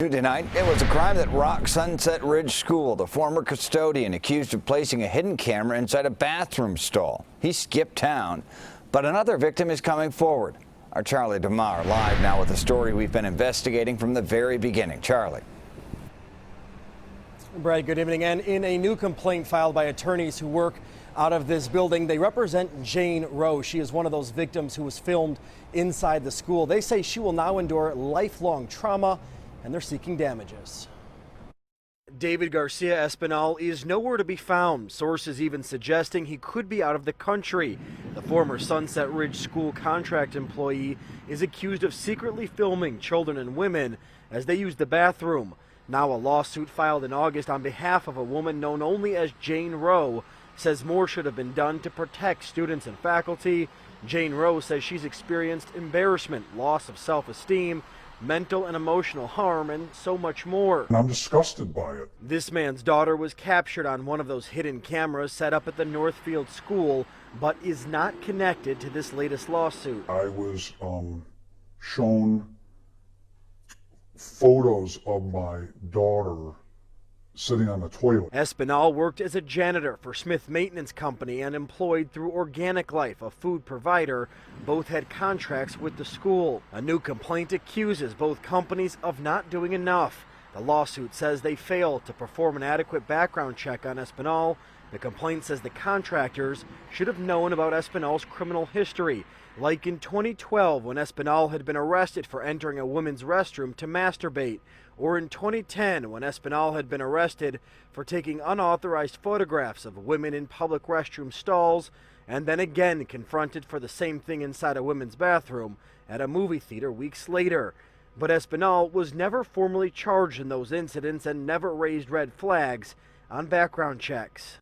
noon tonight, it was a crime that rocked Sunset Ridge School. The former custodian accused of placing a hidden camera inside a bathroom stall. He skipped town, but another victim is coming forward. Our Charlie DeMar live now with a story we've been investigating from the very beginning. Charlie. Brad, good evening. And in a new complaint filed by attorneys who work out of this building, they represent Jane Rowe. She is one of those victims who was filmed inside the school. They say she will now endure lifelong trauma, and they're seeking damages. David Garcia-Espinal is nowhere to be found. Sources even suggesting he could be out of the country. The former Sunset Ridge School contract employee is accused of secretly filming children and women as they use the bathroom. Now a lawsuit filed in August on behalf of a woman known only as Jane Rowe says more should have been done to protect students and faculty. Jane Rowe says she's experienced embarrassment, loss of self-esteem, mental and emotional harm, and so much more. And I'm disgusted by it. This man's daughter was captured on one of those hidden cameras set up at the Northfield school, but is not connected to this latest lawsuit. I was shown photos of my daughter sitting on the toilet. Espinal worked as a janitor for Smith Maintenance Company and employed through Organic Life, a food provider. Both had contracts with the school. A new complaint accuses both companies of not doing enough. The lawsuit says they failed to perform an adequate background check on Espinal. The complaint says the contractors should have known about Espinal's criminal history, like in 2012 when Espinal had been arrested for entering a women's restroom to masturbate, or in 2010 when Espinal had been arrested for taking unauthorized photographs of women in public restroom stalls, and then again confronted for the same thing inside a women's bathroom at a movie theater weeks later. But Espinal was never formally charged in those incidents and never raised red flags on background checks.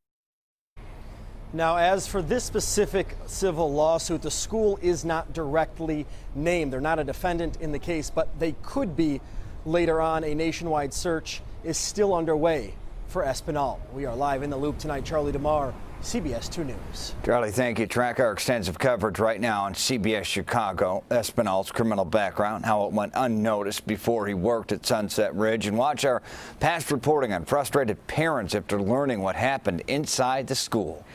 Now, as for this specific civil lawsuit, the school is not directly named. They're not a defendant in the case, but they could be later on. A nationwide search is still underway for Espinal. We are live in the loop tonight. Charlie DeMar, CBS 2 News. Charlie, thank you. Track our extensive coverage right now on CBS Chicago. Espinal's criminal background, how it went unnoticed before he worked at Sunset Ridge, and watch our past reporting on frustrated parents after learning what happened inside the school.